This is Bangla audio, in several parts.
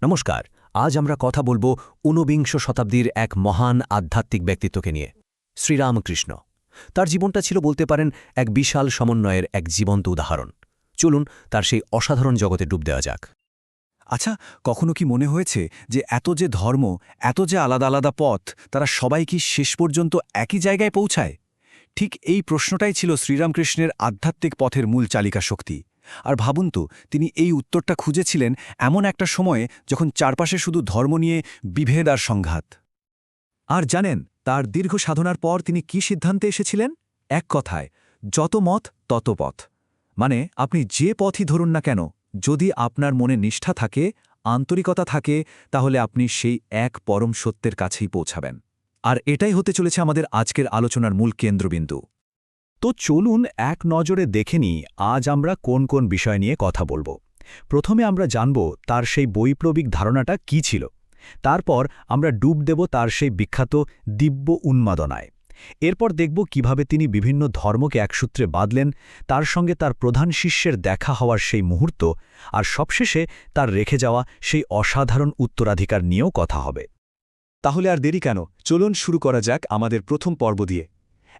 নমস্কার। আজ আমরা কথা বলবো ঊনবিংশ শতাব্দীর এক মহান আধ্যাত্মিক ব্যক্তিত্বকে নিয়ে, শ্রীরামকৃষ্ণ। তার জীবনটা ছিল বলতে পারেন এক বিশাল সমন্বয়ের এক জীবন্ত উদাহরণ। চলুন তার সেই অসাধারণ জগতে ডুব দেওয়া যাক। আচ্ছা, কখনো কি মনে হয়েছে যে এত যে ধর্ম, এত যে আলাদা আলাদা পথ, তারা সবাই কি শেষ পর্যন্ত একই জায়গায় পৌঁছায়? ঠিক এই প্রশ্নটাই ছিল শ্রীরামকৃষ্ণের আধ্যাত্মিক পথের মূল চালিকা শক্তি। আর ভাবুন তো, তিনি এই উত্তরটা খুঁজেছিলেন এমন একটা সময়ে যখন চারপাশে শুধু ধর্ম নিয়ে বিভেদ আর সংঘাত। আর জানেন, তার দীর্ঘ সাধনার পর তিনি কি সিদ্ধান্তে এসেছিলেন? এক কথায়, যত মত তত পথ। মানে আপনি যে পথই ধরুন না কেন, যদি আপনার মনে নিষ্ঠা থাকে, আন্তরিকতা থাকে, তাহলে আপনি সেই এক পরম সত্যের কাছেই পৌঁছাবেন। আর এটাই হতে চলেছে আমাদের আজকের আলোচনার মূল কেন্দ্রবিন্দু। তো চলুন এক নজরে দেখে নিই আজ আমরা কোন কোন বিষয় নিয়ে কথা বলবো। প্রথমে আমরা জানব তার সেই বৈপ্লবিক ধারণাটা কি ছিল। তারপর আমরা ডুব দেব তার সেই বিখ্যাত দিব্য উন্মাদনায়। এরপর দেখব কিভাবে তিনি বিভিন্ন ধর্মকে একসূত্রে বাঁধলেন, তার সঙ্গে তার প্রধান শিষ্যের দেখা হওয়ার সেই মুহূর্ত, আর সবশেষে তার রেখে যাওয়া সেই অসাধারণ উত্তরাধিকার নিয়েও কথা হবে। তাহলে আর দেরি কেন, চলুন শুরু করা যাক আমাদের প্রথম পর্ব দিয়ে।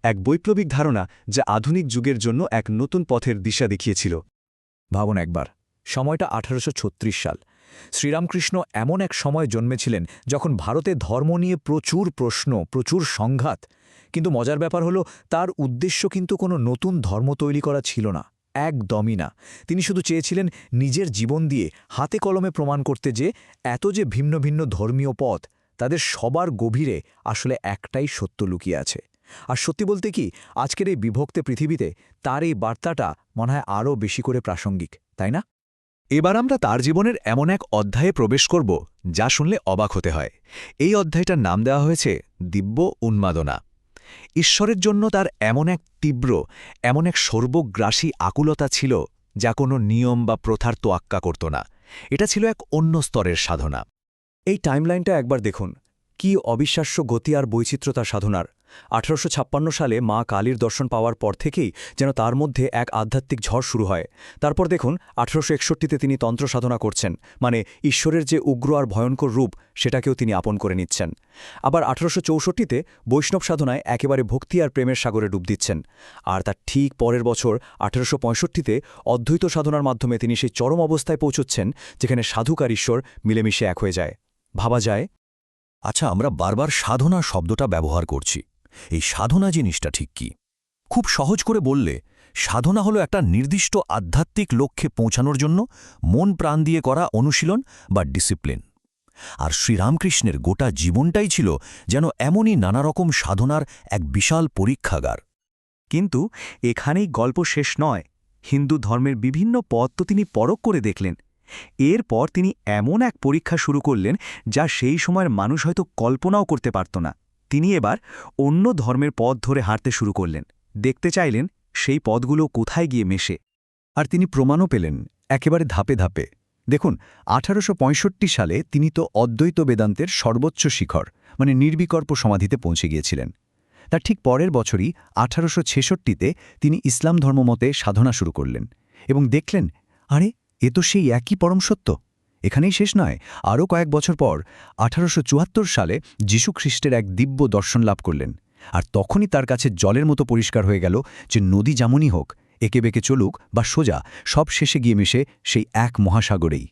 এক বৈপ্লবিক ধারণা যা আধুনিক যুগের জন্য এক নতুন পথের দিশা দেখিয়েছিল। ভাবুন একবার, সময়টা 1836 সাল। শ্রীরামকৃষ্ণ এমন এক সময় জন্মেছিলেন যখন ভারতে ধর্ম নিয়ে প্রচুর প্রশ্ন, প্রচুর সংঘাত। কিন্তু মজার ব্যাপার হলো, তার উদ্দেশ্য কিন্তু কোনো নতুন ধর্ম তৈরি করা ছিল না, একদমই না। তিনি শুধু চেয়েছিলেন নিজের জীবন দিয়ে হাতে কলমে প্রমাণ করতে যে এত যে ভিন্ন ভিন্ন ধর্মীয় পথ, তাদের সবার গভীরে আসলে একটাই সত্য লুকিয়ে আছে। আর সত্যি বলতে কি, আজকের এই বিভক্ত পৃথিবীতে তার এই বার্তাটা মনে হয় আরও বেশি করে প্রাসঙ্গিক, তাই না? এবার আমরা তার জীবনের এমন এক অধ্যায়ে প্রবেশ করব যা শুনলে অবাক হতে হয়। এই অধ্যায়টার নাম দেওয়া হয়েছে দিব্য উন্মাদনা। ঈশ্বরের জন্য তার এমন এক তীব্র, এমন এক সর্বগ্রাসী আকুলতা ছিল যা কোনো নিয়ম বা প্রথার তোয়াক্কা করত না। এটা ছিল এক অন্য স্তরের সাধনা। এই টাইমলাইনটা একবার দেখুন, কি অবিশ্বাস্য গতি আর বৈচিত্র্যতা সাধনার। 1856 সালে মা কালীর দর্শন পাওয়ার পর থেকেই যেন তার মধ্যে এক আধ্যাত্মিক ঝড় শুরু হয়। তারপর দেখুন 1861তে তিনি তন্ত্র সাধনা করছেন, মানে ঈশ্বরের যে উগ্র আর ভয়ঙ্কর রূপ সেটাকেও তিনি আপন করে নিচ্ছেন। আবার 1864তে বৈষ্ণব সাধনায় একেবারে ভক্তি আর প্রেমের সাগরে ডুব দিচ্ছেন। আর তার ঠিক পরের বছর 1865তে অদ্বৈত সাধনার মাধ্যমে তিনি সেই চরম অবস্থায় পৌঁছচ্ছেন যেখানে সাধুক আর ঈশ্বর মিলেমিশে এক হয়ে যায়। ভাবা যায়। আচ্ছা, আমরা বারবার সাধনা শব্দটা ব্যবহার করছি। এই সাধনা জিনিসটা ঠিক কি? খুব সহজ করে বললে, সাধনা হলো একটা নির্দিষ্ট আধ্যাত্মিক লক্ষ্যে পৌঁছানোর জন্য মন প্রাণ দিয়ে করা অনুশীলন বা ডিসিপ্লিন। আর শ্রীরামকৃষ্ণের গোটা জীবনটাই ছিল যেন এমনই নানারকম সাধনার এক বিশাল পরীক্ষাগার। কিন্তু এখানেই গল্প শেষ নয়। হিন্দু ধর্মের বিভিন্ন পথ তো তিনি পরখ করে দেখলেন। এরপর তিনি এমন এক পরীক্ষা শুরু করলেন যা সেই সময়ের মানুষ হয়তো কল্পনাও করতে পারত না। তিনি এবার অন্য ধর্মের পথ ধরে হাঁটতে শুরু করলেন, দেখতে চাইলেন সেই পথগুলো কোথায় গিয়ে মেশে। আর তিনি প্রমাণও পেলেন একেবারে ধাপে ধাপে। দেখুন, 1865 সালে তিনি তো অদ্বৈত বেদান্তের সর্বোচ্চ শিখর, মানে নির্বিকল্প সমাধিতে পৌঁছে গিয়েছিলেন। তার ঠিক পরের বছরই 1866তে তিনি ইসলাম ধর্মমতে সাধনা শুরু করলেন এবং দেখলেন, আরে এ তো সেই একই পরম সত্য। এখানেই শেষ নয়, আরও কয়েক বছর পর 1874 সালে যীশুখ্রিস্টের এক দিব্য দর্শন লাভ করলেন। আর তখনই তার কাছে জলের মতো পরিষ্কার হয়ে গেল যে নদী যেমনই হোক, একে বেঁকে চলুক বা সোজা, সব শেষে গিয়ে মিশে সেই এক মহাসাগরেই।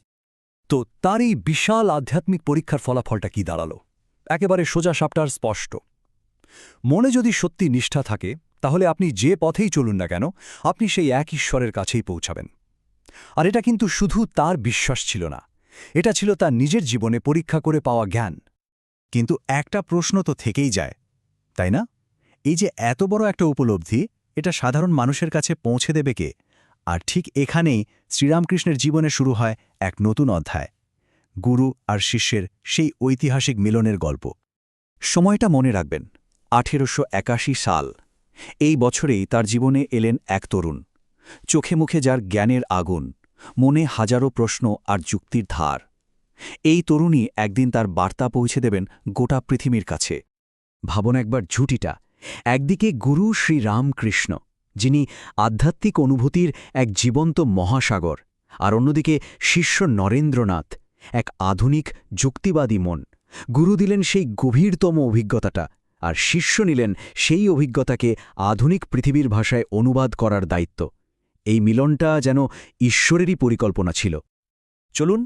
তো তার এই বিশাল আধ্যাত্মিক পরীক্ষার ফলাফলটা কি দাঁড়ালো? একেবারে সোজা সাপটার স্পষ্ট। মনে যদি সত্যি নিষ্ঠা থাকে, তাহলে আপনি যে পথেই চলুন না কেন, আপনি সেই এক ঈশ্বরের কাছেই পৌঁছাবেন। আর এটা কিন্তু শুধু তার বিশ্বাস ছিল না, এটা ছিল তার নিজের জীবনে পরীক্ষা করে পাওয়া জ্ঞান। কিন্তু একটা প্রশ্ন তো থেকেই যায়, তাই না? এই যে এত বড় একটা উপলব্ধি, এটা সাধারণ মানুষের কাছে পৌঁছে দেবে কে? আর ঠিক এখানেই শ্রীরামকৃষ্ণের জীবনে শুরু হয় এক নতুন অধ্যায়, গুরু আর শিষ্যের সেই ঐতিহাসিক মিলনের গল্প। সময়টা মনে রাখবেন, 1881 সাল। এই বছরেই তার জীবনে এলেন এক তরুণ, চোখে মুখে যার জ্ঞানের আগুন, মনে হাজারো প্রশ্ন আর যুক্তির ধার। এই তরুণী একদিন তার বার্তা পৌঁছে দেবেন গোটা পৃথিবীর কাছে। ভাবন একবার ঝুঁটিটা। একদিকে গুরু শ্রীরামকৃষ্ণ, যিনি আধ্যাত্মিক অনুভূতির এক জীবন্ত মহাসাগর, আর অন্যদিকে শিষ্য নরেন্দ্রনাথ, এক আধুনিক যুক্তিবাদী মন। গুরু দিলেন সেই গভীরতম অভিজ্ঞতাটা, আর শিষ্য নিলেন সেই অভিজ্ঞতাকে আধুনিক পৃথিবীর ভাষায় অনুবাদ করার দায়িত্ব। এই মিলনটা যেন ঈশ্বরেরই পরিকল্পনা ছিল। চলুন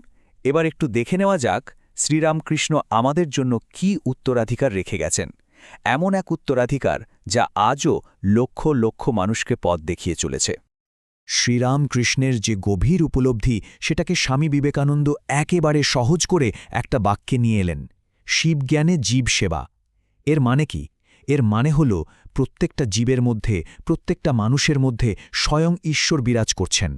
এবার একটু দেখে নেওয়া যাক শ্রীরামকৃষ্ণ আমাদের জন্য কি উত্তরাধিকার রেখে গেছেন। এমন এক উত্তরাধিকার যা আজও লক্ষ লক্ষ মানুষকে পথ দেখিয়ে চলেছে। শ্রীরামকৃষ্ণের যে গভীর উপলব্ধি, সেটাকে স্বামী বিবেকানন্দ একেবারে সহজ করে একটা বাক্যে নিয়ে এলেন: শিবজ্ঞানে জীব সেবা। এর মানে কি? এর মানে হল প্রত্যেকটা জীবের মধ্যে, প্রত্যেকটা মানুষের মধ্যে স্বয়ং ঈশ্বর বিরাজ করছেন।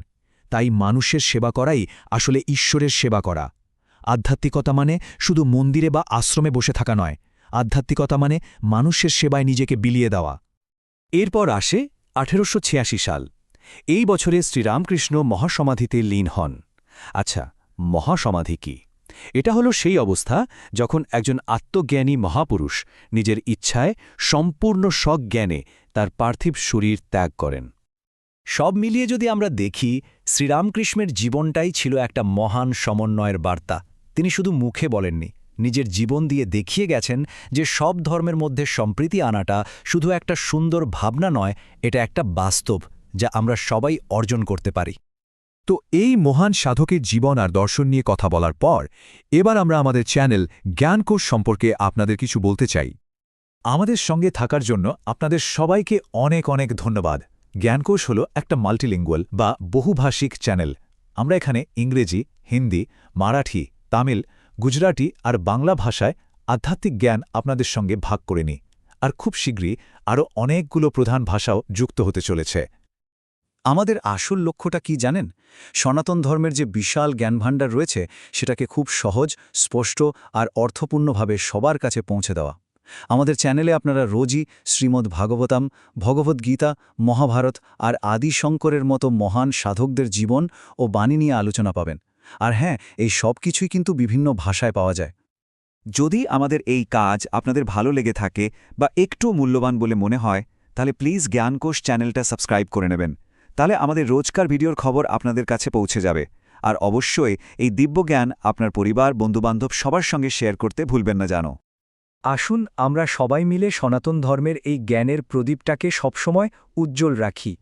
তাই মানুষের সেবা করাই আসলে ঈশ্বরের সেবা করা। আধ্যাত্মিকতা মানে শুধু মন্দিরে বা আশ্রমে বসে থাকা নয়, আধ্যাত্মিকতা মানে মানুষের সেবায় নিজেকে বিলিয়ে দেওয়া। এরপর আসে 1886 সাল। এই বছরে শ্রীরামকৃষ্ণ মহাসমাধিতে লীন হন। আচ্ছা, মহাসমাধি কি? এটা হলো সেই অবস্থা যখন একজন আত্মজ্ঞানী মহাপুরুষ নিজের ইচ্ছায় সম্পূর্ণ সজ্ঞানে তার পার্থিব শরীর ত্যাগ করেন। সব মিলিয়ে যদি আমরা দেখি, শ্রীরামকৃষ্ণের জীবনটাই ছিল একটা মহান সমন্বয়ের বার্তা। তিনি শুধু মুখে বলেননি, নিজের জীবন দিয়ে দেখিয়ে গেছেন যে সব ধর্মের মধ্যে সম্প্রীতি আনাটা শুধু একটা সুন্দর ভাবনা নয়, এটা একটা বাস্তব যা আমরা সবাই অর্জন করতে পারি। তো এই মহান সাধকের জীবন আর দর্শন নিয়ে কথা বলার পর এবার আমরা আমাদের চ্যানেল জ্ঞানকোষ সম্পর্কে আপনাদের কিছু বলতে চাই। আমাদের সঙ্গে থাকার জন্য আপনাদের সবাইকে অনেক অনেক ধন্যবাদ। জ্ঞানকোষ হল একটা মাল্টিলিঙ্গুয়াল বা বহুভাষিক চ্যানেল। আমরা এখানে ইংরেজি, হিন্দি, মারাঠি, তামিল, গুজরাটি আর বাংলা ভাষায় আধ্যাত্মিক জ্ঞান আপনাদের সঙ্গে ভাগ করে নিই। আর খুব শীঘ্রই আরও অনেকগুলো প্রধান ভাষাও যুক্ত হতে চলেছে। আমাদের আসল লক্ষ্যটা কি জানেন? সনাতন ধর্মের যে বিশাল জ্ঞানভাণ্ডার রয়েছে সেটাকে খুব সহজ, স্পষ্ট আর অর্থপূর্ণভাবে সবার কাছে পৌঁছে দেওয়া। আমাদের চ্যানেলে আপনারা রোজই শ্রীমদ্ ভাগবতাম, ভগবদ্গীতা, মহাভারত আর আদি শঙ্করের মতো মহান সাধকদের জীবন ও বাণী নিয়ে আলোচনা পাবেন। আর হ্যাঁ, এই সব কিছুই কিন্তু বিভিন্ন ভাষায় পাওয়া যায়। যদি আমাদের এই কাজ আপনাদের ভালো লেগে থাকে বা একটু মূল্যবান বলে মনে হয়, তাহলে প্লিজ জ্ঞানকোষ চ্যানেলটা সাবস্ক্রাইব করে নেবেন। তাহলে আমাদের রোজকার ভিডিওর খবর আপনাদের কাছে পৌঁছে যাবে। আর অবশ্যই এই দিব্য জ্ঞান আপনার পরিবার, বন্ধুবান্ধব সবার সঙ্গে শেয়ার করতে ভুলবেন না জানো। আসুন আমরা সবাই মিলে সনাতন ধর্মের এই জ্ঞানের প্রদীপটাকে সবসময় উজ্জ্বল রাখি।